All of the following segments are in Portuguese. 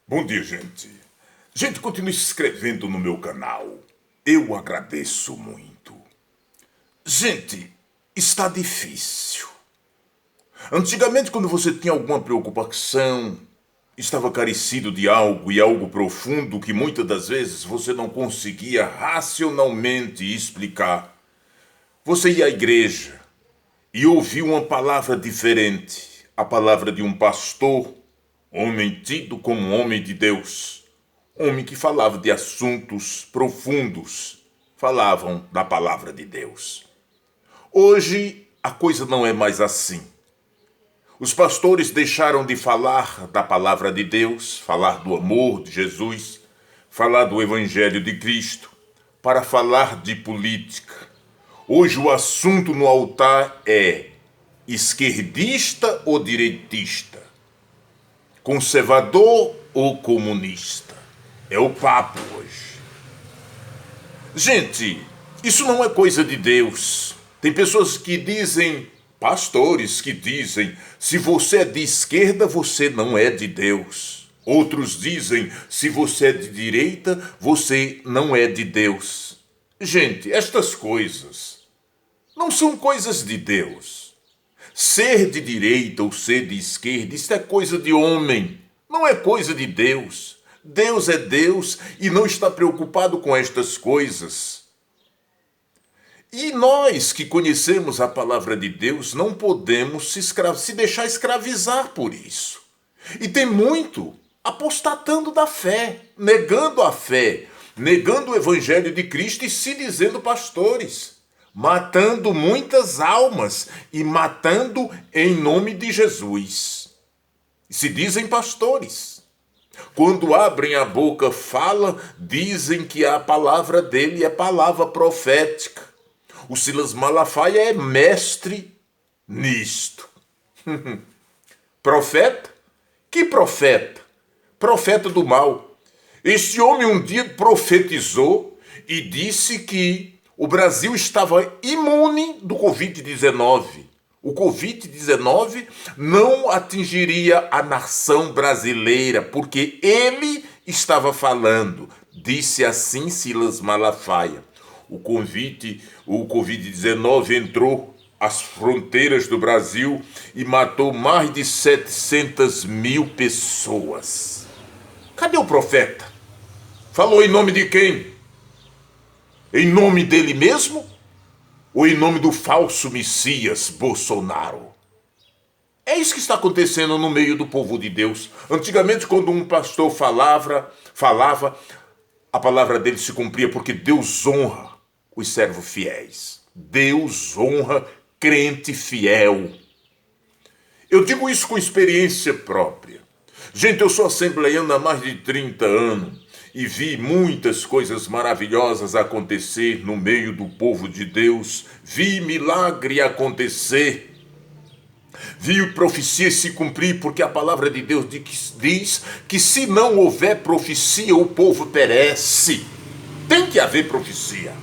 Bom dia, gente. Gente, continue se inscrevendo no meu canal. Eu agradeço muito. Gente, está difícil. Antigamente, quando você tinha alguma preocupação, estava carecido de algo e algo profundo que muitas das vezes você não conseguia racionalmente explicar. Você ia à igreja e ouvia uma palavra diferente, a palavra de um pastor, homem tido como homem de Deus, homem que falava de assuntos profundos, falavam da palavra de Deus. Hoje a coisa não é mais assim. Os pastores deixaram de falar da palavra de Deus, falar do amor de Jesus, falar do Evangelho de Cristo, para falar de política. Hoje o assunto no altar é esquerdista ou direitista, conservador ou comunista. É o papo hoje. Gente, isso não é coisa de Deus. Tem pessoas que dizem, pastores que dizem, se você é de esquerda, você não é de Deus. Outros dizem, se você é de direita, você não é de Deus. Gente, estas coisas não são coisas de Deus. Ser de direita ou ser de esquerda, isso é coisa de homem, não é coisa de Deus. Deus é Deus e não está preocupado com estas coisas. E nós que conhecemos a palavra de Deus não podemos se deixar escravizar por isso. E tem muito apostatando da fé, negando a fé, negando o Evangelho de Cristo e se dizendo pastores, matando muitas almas e matando em nome de Jesus. Se dizem pastores. Quando abrem a boca, falam, dizem que a palavra dele é palavra profética. O Silas Malafaia é mestre nisto. Profeta? Que profeta? Profeta do mal. Este homem um dia profetizou e disse que o Brasil estava imune do Covid-19. O Covid-19 não atingiria a nação brasileira, porque ele estava falando. Disse assim Silas Malafaia. O Covid-19 entrou às fronteiras do Brasil e matou mais de 700 mil pessoas. Cadê o profeta? Falou em nome de quem? Em nome dele mesmo? Ou em nome do falso Messias Bolsonaro? É isso que está acontecendo no meio do povo de Deus. Antigamente, quando um pastor falava, a palavra dele se cumpria, porque Deus honra os servos fiéis. Deus honra crente fiel. Eu digo isso com experiência própria. Gente, eu sou assembleiano há mais de 30 anos e vi muitas coisas maravilhosas acontecer no meio do povo de Deus. Vi milagre acontecer. Vi profecias se cumprir, porque a palavra de Deus diz que se não houver profecia, o povo perece. Tem que haver profecia.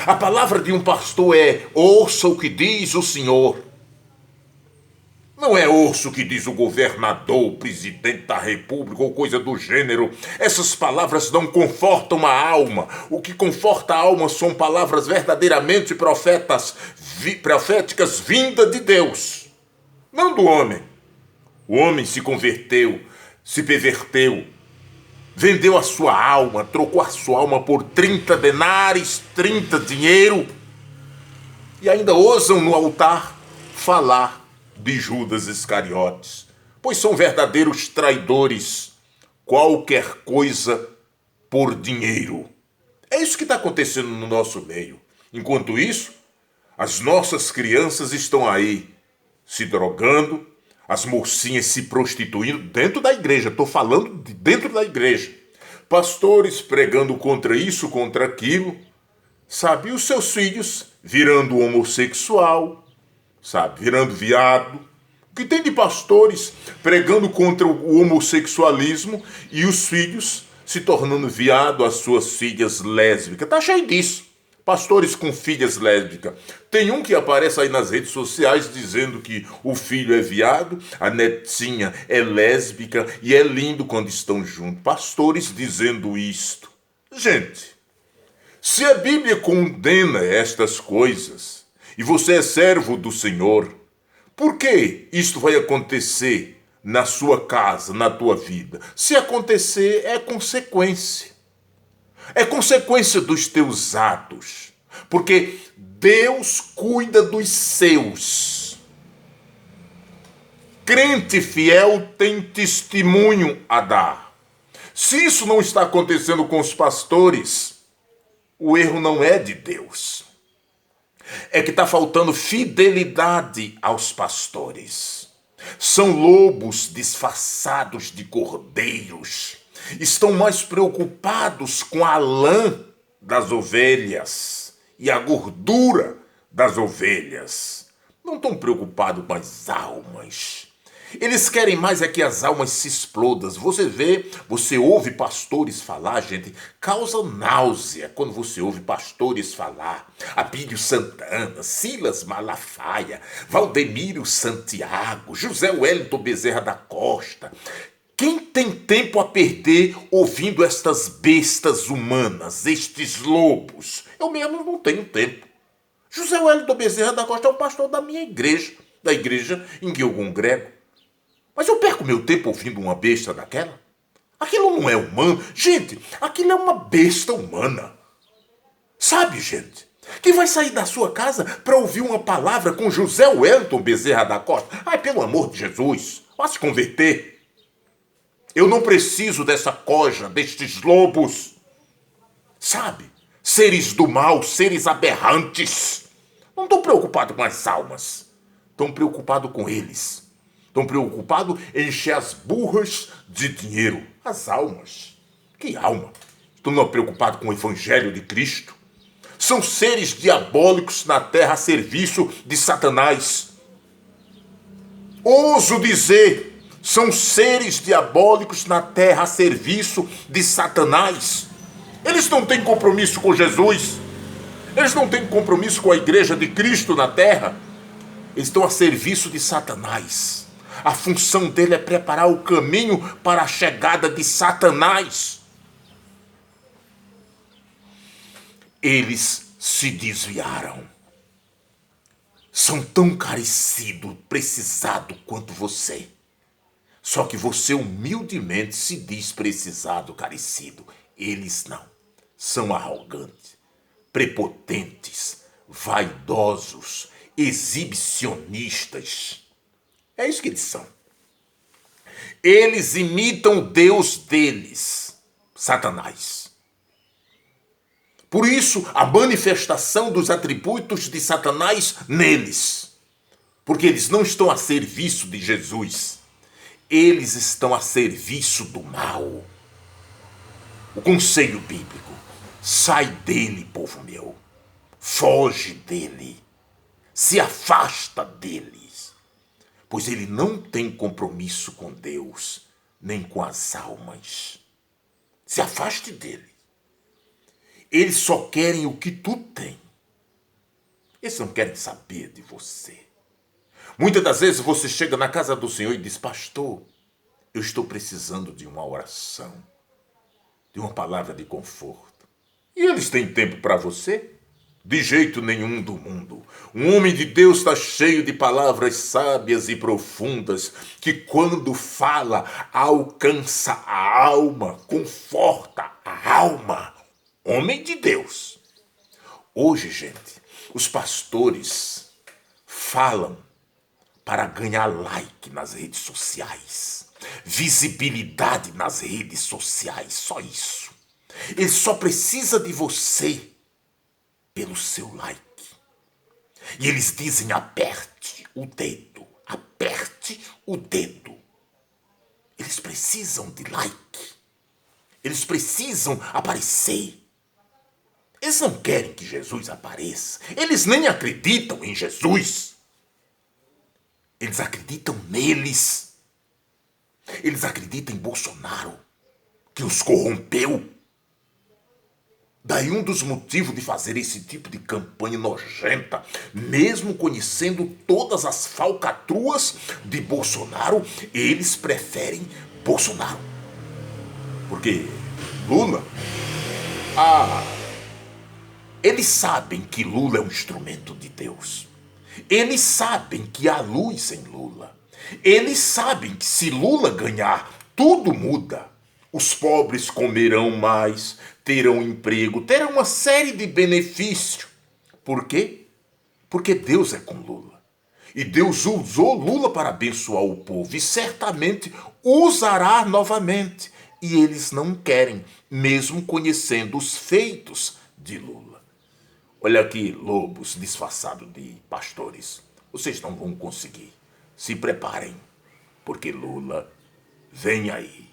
A palavra de um pastor é: ouça o que diz o Senhor. Não é ouça o que diz o governador, o presidente da república ou coisa do gênero. Essas palavras não confortam a alma. O que conforta a alma são palavras verdadeiramente proféticas vindas de Deus, não do homem. O homem se converteu, se perverteu, vendeu a sua alma, trocou a sua alma por 30 denários, 30 dinheiro, e ainda ousam no altar falar de Judas Iscariotes, pois são verdadeiros traidores, qualquer coisa por dinheiro. É isso que está acontecendo no nosso meio. Enquanto isso, as nossas crianças estão aí se drogando, as mocinhas se prostituindo dentro da igreja. Estou falando de dentro da igreja. Pastores pregando contra isso, contra aquilo, sabe? E os seus filhos virando homossexual, sabe? Virando viado. O que tem de pastores pregando contra o homossexualismo e os filhos se tornando viado, as suas filhas lésbicas. Tá cheio disso. Pastores com filhas lésbicas. Tem um que aparece aí nas redes sociais dizendo que o filho é viado, a netinha é lésbica e é lindo quando estão juntos. Pastores dizendo isto. Gente, se a Bíblia condena estas coisas e você é servo do Senhor, por que isto vai acontecer na sua casa, na tua vida? Se acontecer, é consequência. É consequência dos teus atos. Porque Deus cuida dos seus. Crente fiel tem testemunho a dar. Se isso não está acontecendo com os pastores, o erro não é de Deus. É que está faltando fidelidade aos pastores. São lobos disfarçados de cordeiros. Estão mais preocupados com a lã das ovelhas e a gordura das ovelhas. Não estão preocupados com as almas. Eles querem mais é que as almas se explodam. Você ouve pastores falar, gente, causa náusea quando você ouve pastores falar. Abílio Santana, Silas Malafaia, Valdemiro Santiago, José Wellington Bezerra da Costa. Quem tem tempo a perder ouvindo estas bestas humanas, estes lobos? Eu mesmo não tenho tempo. José Wellington Bezerra da Costa é o pastor da minha igreja, da igreja em que eu congrego. Mas eu perco meu tempo ouvindo uma besta daquela? Aquilo não é humano. Gente, aquilo é uma besta humana. Sabe, gente, que vai sair da sua casa para ouvir uma palavra com José Wellington Bezerra da Costa? Ai, pelo amor de Jesus, vá se converter. Eu não preciso dessa coja, destes lobos. Sabe, seres do mal, seres aberrantes. Não estou preocupado com as almas. Estou preocupado com eles. Estão preocupados em encher as burras de dinheiro. As almas. Que alma? Estão preocupados com o evangelho de Cristo. São seres diabólicos na terra a serviço de Satanás. Ouso dizer, são seres diabólicos na terra a serviço de Satanás. Eles não têm compromisso com Jesus. Eles não têm compromisso com a igreja de Cristo na terra. Eles estão a serviço de Satanás. A função dele é preparar o caminho para a chegada de Satanás. Eles se desviaram. São tão carecidos, precisados quanto você. Só que você humildemente se diz precisado, carecido. Eles não. São arrogantes, prepotentes, vaidosos, exibicionistas. É isso que eles são. Eles imitam o Deus deles, Satanás. Por isso, a manifestação dos atributos de Satanás neles. Porque eles não estão a serviço de Jesus. Eles estão a serviço do mal. O conselho bíblico: sai dele, povo meu. Foge dele. Se afasta deles. Pois ele não tem compromisso com Deus, nem com as almas. Se afaste dele. Eles só querem o que tu tem. Eles não querem saber de você. Muitas das vezes você chega na casa do Senhor e diz: pastor, eu estou precisando de uma oração, de uma palavra de conforto. E eles têm tempo para você? De jeito nenhum do mundo. Um homem de Deus está cheio de palavras sábias e profundas, que quando fala, alcança a alma, conforta a alma. Homem de Deus. Hoje, gente, os pastores falam para ganhar like nas redes sociais, visibilidade nas redes sociais, só isso. Ele só precisa de você pelo seu like. E eles dizem: aperte o dedo, aperte o dedo. Eles precisam de like. Eles precisam aparecer. Eles não querem que Jesus apareça. Eles nem acreditam em Jesus. Eles acreditam neles. Eles acreditam em Bolsonaro, que os corrompeu. Daí um dos motivos de fazer esse tipo de campanha nojenta, mesmo conhecendo todas as falcatruas de Bolsonaro, eles preferem Bolsonaro. Porque Lula, eles sabem que Lula é um instrumento de Deus. Eles sabem que há luz em Lula. Eles sabem que se Lula ganhar, tudo muda. Os pobres comerão mais, terão emprego, terão uma série de benefícios. Por quê? Porque Deus é com Lula. E Deus usou Lula para abençoar o povo e certamente usará novamente. E eles não querem, mesmo conhecendo os feitos de Lula. Olha aqui, lobos disfarçados de pastores. Vocês não vão conseguir. Se preparem, porque Lula vem aí.